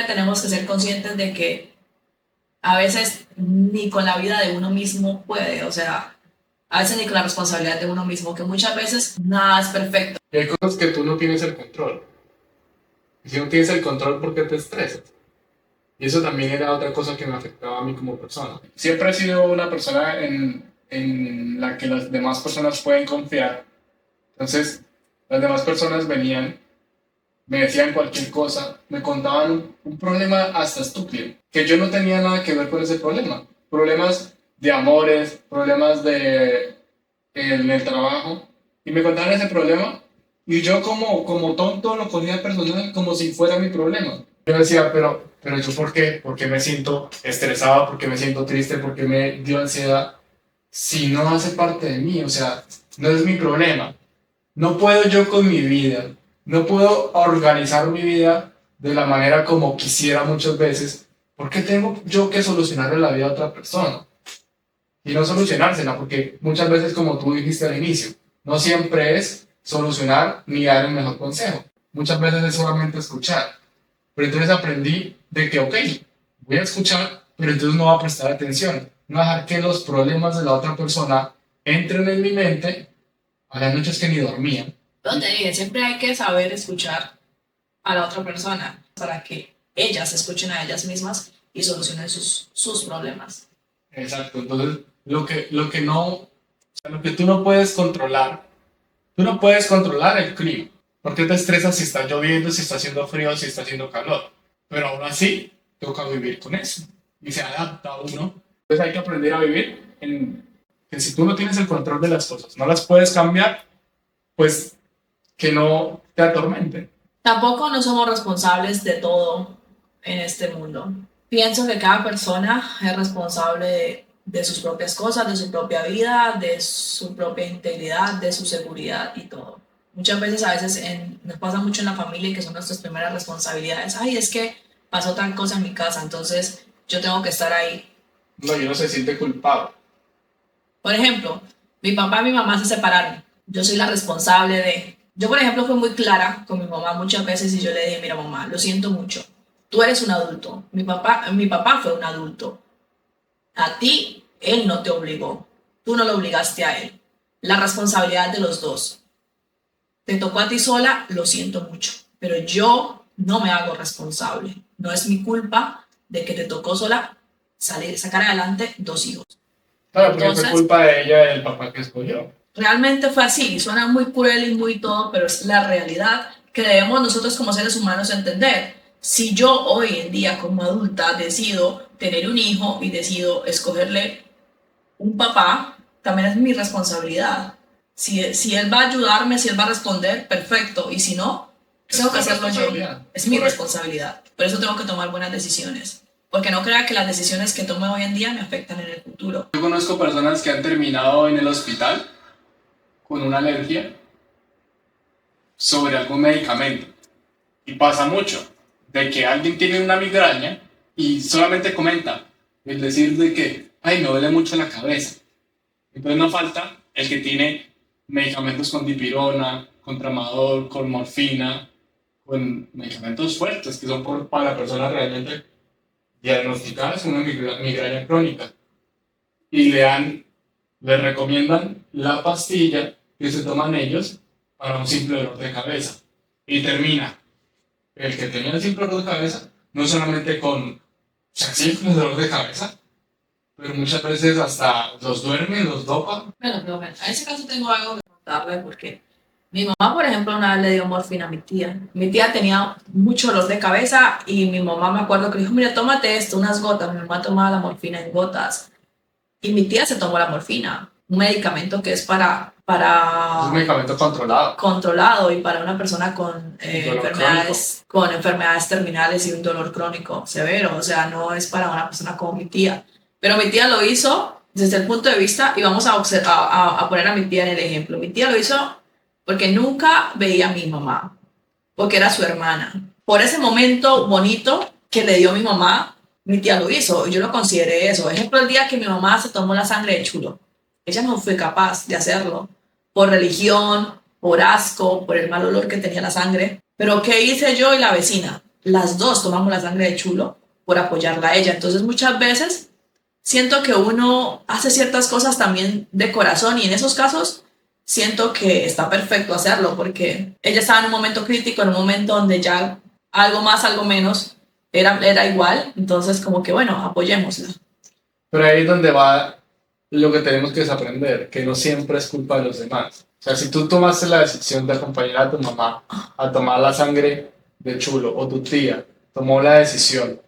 tenemos que ser conscientes de que a veces ni con la vida de uno mismo puede, o sea, a veces ni con la responsabilidad de uno mismo, que muchas veces nada es perfecto. Y hay cosas que tú no tienes el control. Y si no tienes el control, ¿por qué te estresas? Y eso también era otra cosa que me afectaba a mí como persona. Siempre he sido una persona en la que las demás personas pueden confiar. Entonces, las demás personas venían me decían cualquier cosa, me contaban un problema hasta estúpido, que yo no tenía nada que ver con ese problema. Problemas de amores, problemas en el trabajo, y me contaban ese problema, y yo como tonto lo ponía personal como si fuera mi problema. Yo decía, pero yo ¿por qué me siento estresado? ¿Por qué me siento triste? ¿Por qué me dio ansiedad? Si no hace parte de mí, o sea, no es mi problema. No puedo yo con mi vida, no puedo organizar mi vida de la manera como quisiera muchas veces. ¿Por qué tengo yo que solucionarle la vida a otra persona? Y no solucionársela, porque muchas veces, como tú dijiste al inicio, no siempre es solucionar ni dar el mejor consejo. Muchas veces es solamente escuchar. Pero entonces aprendí de que, ok, voy a escuchar, pero entonces no voy a prestar atención. No voy a dejar que los problemas de la otra persona entren en mi mente. Había noches que ni dormía. Pero te dije, siempre hay que saber escuchar a la otra persona para que ellas se escuchen a ellas mismas y solucionen sus problemas. Exacto, entonces lo que no, o sea, lo que tú no puedes controlar, tú no puedes controlar el clima. ¿Por qué te estresas si está lloviendo, si está haciendo frío, si está haciendo calor? Pero aún así, toca vivir con eso. Y se adapta uno. Entonces hay que aprender a vivir en que si tú no tienes el control de las cosas, no las puedes cambiar, pues que no te atormenten. Tampoco no somos responsables de todo en este mundo. Pienso que cada persona es responsable de sus propias cosas, de su propia vida, de su propia integridad, de su seguridad y todo. Muchas veces, nos pasa mucho en la familia y que son nuestras primeras responsabilidades. Ay, es que pasó tal cosa en mi casa, entonces yo tengo que estar ahí. No, y uno se siente culpable. Por ejemplo, mi papá y mi mamá se separaron. Yo soy la responsable de... Yo, por ejemplo, fui muy clara con mi mamá muchas veces y yo le dije, mira, mamá, lo siento mucho. Tú eres un adulto. Mi papá fue un adulto. A ti, él no te obligó. Tú no lo obligaste a él. La responsabilidad de los dos. Te tocó a ti sola, lo siento mucho. Pero yo no me hago responsable. No es mi culpa de que te tocó sola sacar adelante 2 hijos. Claro, porque Entonces, fue culpa de ella y del papá que escogió. Realmente fue así. Suena muy cruel y muy todo, pero es la realidad que debemos nosotros como seres humanos entender. Si yo hoy en día como adulta decido tener un hijo y decido escogerle un papá, también es mi responsabilidad. Si él va a ayudarme, si él va a responder, perfecto. Y si no, tengo que hacerlo yo. Es mi responsabilidad. Por eso tengo que tomar buenas decisiones. Porque no crea que las decisiones que tome hoy en día me afectan en el futuro. Yo conozco personas que han terminado en el hospital con una alergia sobre algún medicamento. Y pasa mucho de que alguien tiene una migraña y solamente comenta el decir de que, ay, me duele mucho la cabeza. Entonces no falta el que tiene medicamentos con dipirona, con tramadol, con morfina, con medicamentos fuertes que son para personas realmente diagnosticadas con una migraña crónica. Y le recomiendan la pastilla que se toman ellos para un simple dolor de cabeza. Y termina el que tenía el simple dolor de cabeza, no solamente con simple dolor de cabeza, pero muchas veces hasta los duermen, los dopan. Bueno, a ese caso tengo algo que contarle porque mi mamá, por ejemplo, una vez le dio morfina a mi tía. Mi tía tenía mucho dolor de cabeza y mi mamá me acuerdo que dijo, mira, tómate esto, unas gotas. Mi mamá tomaba la morfina en gotas y mi tía se tomó la morfina, un medicamento que es para Es un medicamento controlado y para una persona con dolor enfermedades terminales y un dolor crónico severo. O sea, no es para una persona como mi tía. Pero mi tía lo hizo desde el punto de vista, y vamos a poner a mi tía en el ejemplo. Mi tía lo hizo porque nunca veía a mi mamá, porque era su hermana. Por ese momento bonito que le dio mi mamá, mi tía lo hizo, y yo lo consideré eso. Ejemplo, el día que mi mamá se tomó la sangre de chulo. Ella no fue capaz de hacerlo, por religión, por asco, por el mal olor que tenía la sangre. Pero ¿qué hice yo y la vecina? Las dos tomamos la sangre de chulo por apoyarla a ella. Entonces muchas veces siento que uno hace ciertas cosas también de corazón, y en esos casos siento que está perfecto hacerlo, porque ella estaba en un momento crítico, en un momento donde ya algo más, algo menos, era igual. Entonces como que bueno, apoyémosla. Pero ahí es donde va lo que tenemos que desaprender, que no siempre es culpa de los demás. O sea, si tú tomaste la decisión de acompañar a tu mamá a tomar la sangre de Chulo, o tu tía tomó la decisión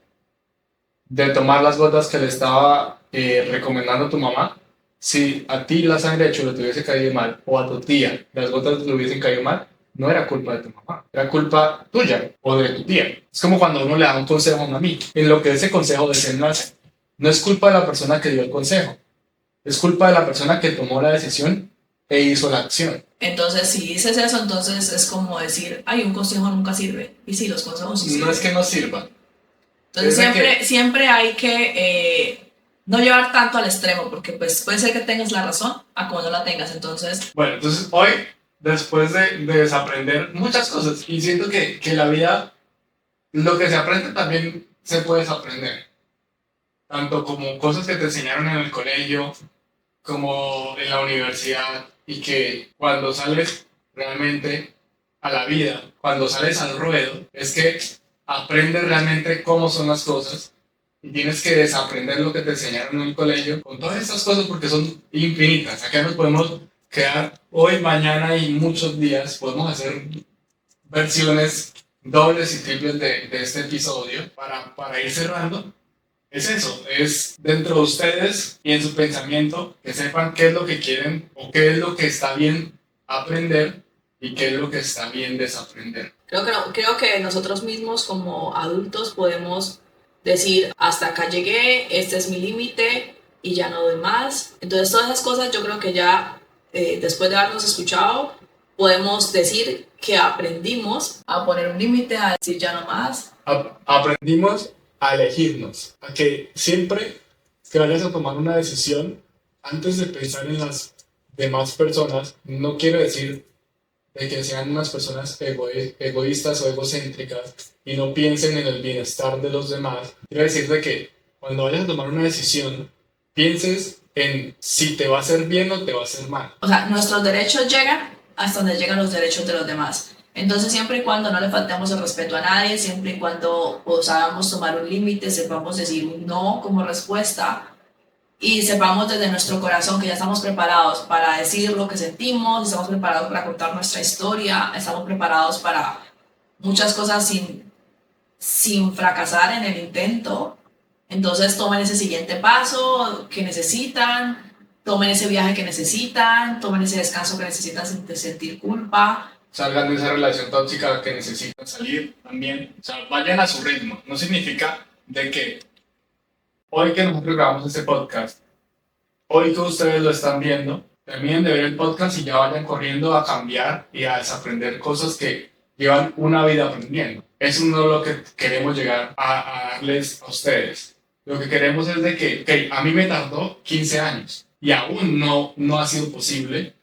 de tomar las gotas que le estaba recomendando tu mamá, si a ti la sangre de Chulo te hubiese caído mal, o a tu tía las gotas le hubiesen caído mal, no era culpa de tu mamá, era culpa tuya o de tu tía. Es como cuando uno le da un consejo a un amigo, en lo que ese consejo desenlace. No es culpa de la persona que dio el consejo, es culpa de la persona que tomó la decisión e hizo la acción. Entonces, si dices eso, entonces es como decir, ay, un consejo nunca sirve. Y sí, los consejos sí sirven. No es que no sirva. Entonces es de siempre hay que no llevar tanto al extremo, porque pues puede ser que tengas la razón a como no la tengas. Entonces, Bueno, entonces hoy, después de desaprender muchas cosas, y siento que la vida, lo que se aprende también se puede desaprender. Tanto como cosas que te enseñaron en el colegio, como en la universidad, y que cuando sales realmente a la vida, cuando sales al ruedo, es que aprendes realmente cómo son las cosas y tienes que desaprender lo que te enseñaron en el colegio con todas estas cosas porque son infinitas. Acá nos podemos quedar hoy, mañana y muchos días, podemos hacer versiones dobles y triples de este episodio para ir cerrando. Es eso, es dentro de ustedes y en su pensamiento que sepan qué es lo que quieren o qué es lo que está bien aprender y qué es lo que está bien desaprender. creo que nosotros mismos como adultos podemos decir, hasta acá llegué, este es mi límite y ya no doy más. Entonces todas esas cosas yo creo que ya después de habernos escuchado podemos decir que aprendimos a poner un límite, a decir ya no más. Aprendimos a elegirnos, a que siempre que vayas a tomar una decisión, antes de pensar en las demás personas, no quiero decir de que sean unas personas egoístas o egocéntricas y no piensen en el bienestar de los demás. Quiero decir de que cuando vayas a tomar una decisión, pienses en si te va a hacer bien o te va a hacer mal. O sea, nuestros derechos llegan hasta donde llegan los derechos de los demás. Entonces, siempre y cuando no le faltemos el respeto a nadie, siempre y cuando sabamos tomar un límite, sepamos decir un no como respuesta y sepamos desde nuestro corazón que ya estamos preparados para decir lo que sentimos, estamos preparados para contar nuestra historia, estamos preparados para muchas cosas sin fracasar en el intento. Entonces, tomen ese siguiente paso que necesitan, tomen ese viaje que necesitan, tomen ese descanso que necesitan sin sentir culpa. Salgan de esa relación tóxica que necesitan salir también. O sea, vayan a su ritmo. No significa de que hoy que nosotros grabamos este podcast, hoy que ustedes lo están viendo, terminen de ver el podcast y ya vayan corriendo a cambiar y a desaprender cosas que llevan una vida aprendiendo. Eso no es lo que queremos llegar a darles a ustedes. Lo que queremos es de que a mí me tardó 15 años y aún no ha sido posible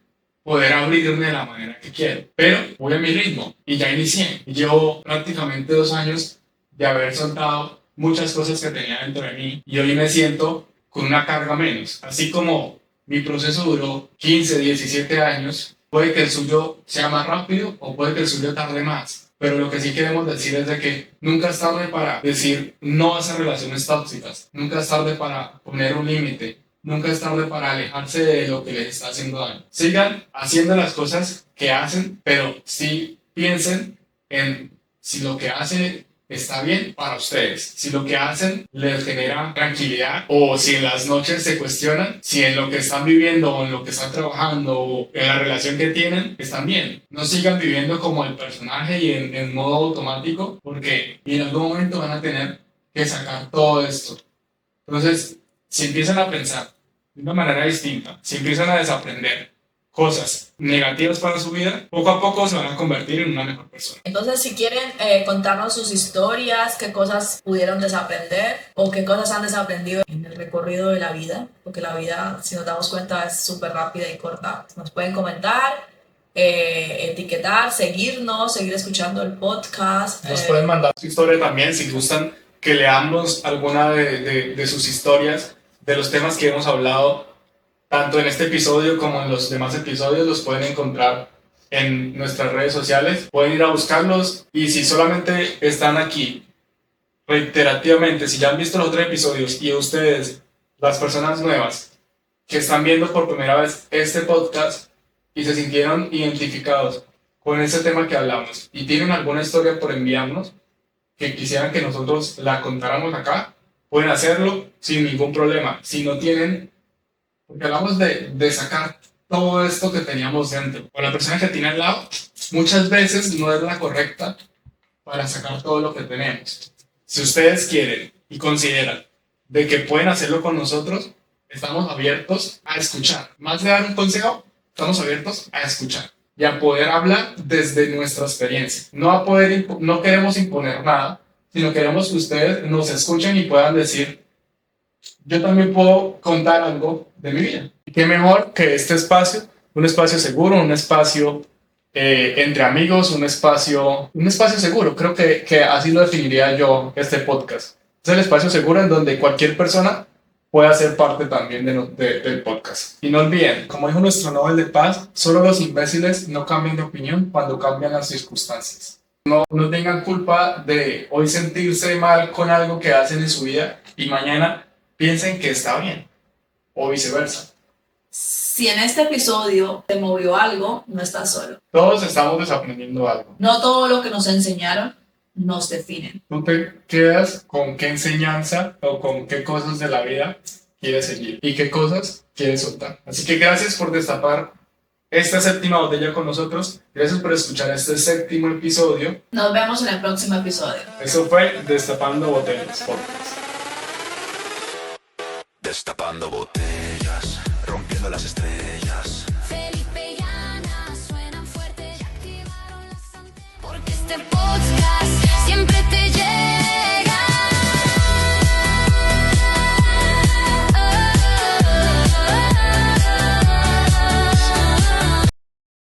poder abrirme de la manera que quiero, pero voy a mi ritmo y ya inicié. Llevo prácticamente 2 años de haber soltado muchas cosas que tenía dentro de mí y hoy me siento con una carga menos. Así como mi proceso duró 15, 17 años, puede que el suyo sea más rápido o puede que el suyo tarde más. Pero lo que sí queremos decir es de que nunca es tarde para decir no a esas relaciones tóxicas, nunca es tarde para poner un límite. Nunca es tarde para alejarse de lo que les está haciendo daño. Sigan haciendo las cosas que hacen, pero sí piensen en si lo que hacen está bien para ustedes. Si lo que hacen les genera tranquilidad o si en las noches se cuestionan si en lo que están viviendo o en lo que están trabajando o en la relación que tienen están bien. No sigan viviendo como el personaje y en modo automático porque en algún momento van a tener que sacar todo esto. Entonces, si empiezan a pensar de una manera distinta, si empiezan a desaprender cosas negativas para su vida, poco a poco se van a convertir en una mejor persona. Entonces, si quieren contarnos sus historias, qué cosas pudieron desaprender o qué cosas han desaprendido en el recorrido de la vida, porque la vida, si nos damos cuenta, es súper rápida y corta, nos pueden comentar, etiquetar, seguirnos, seguir escuchando el podcast. Nos pueden mandar su historia también si gustan que leamos alguna de sus historias, de los temas que hemos hablado, tanto en este episodio como en los demás episodios. Los pueden encontrar en nuestras redes sociales, pueden ir a buscarlos y si solamente están aquí reiterativamente, si ya han visto los otros episodios y ustedes, las personas nuevas que están viendo por primera vez este podcast y se sintieron identificados con ese tema que hablamos y tienen alguna historia por enviarnos que quisieran que nosotros la contáramos acá, pueden hacerlo sin ningún problema. Si no tienen, porque hablamos de sacar todo esto que teníamos dentro. O la persona que tiene al lado muchas veces no es la correcta para sacar todo lo que tenemos. Si ustedes quieren y consideran de que pueden hacerlo con nosotros, estamos abiertos a escuchar. Más de dar un consejo, estamos abiertos a escuchar y a poder hablar desde nuestra experiencia. No queremos imponer nada, sino queremos que ustedes nos escuchen y puedan decir, yo también puedo contar algo de mi vida. Y qué mejor que este espacio, un espacio seguro, un espacio entre amigos, un espacio seguro. Creo que así lo definiría yo este podcast. Es el espacio seguro en donde cualquier persona pueda ser parte también del podcast. Y no olviden, como dijo nuestro Nobel de Paz, solo los imbéciles no cambian de opinión cuando cambian las circunstancias. No tengan culpa de hoy sentirse mal con algo que hacen en su vida y mañana piensen que está bien, o viceversa. Si en este episodio te movió algo, no estás solo. Todos estamos desaprendiendo algo. No todo lo que nos enseñaron nos definen. Tú te quedas con qué enseñanza o con qué cosas de la vida quieres seguir y qué cosas quieres soltar. Así que gracias por destapar esta séptima botella con nosotros. Gracias por escuchar este séptimo episodio. Nos vemos en el próximo episodio. Eso fue Destapando Botellas Podcast. Destapando botellas, rompiendo las estrellas. Felipe y Ana suenan fuerte y activaron las antenas. Porque este podcast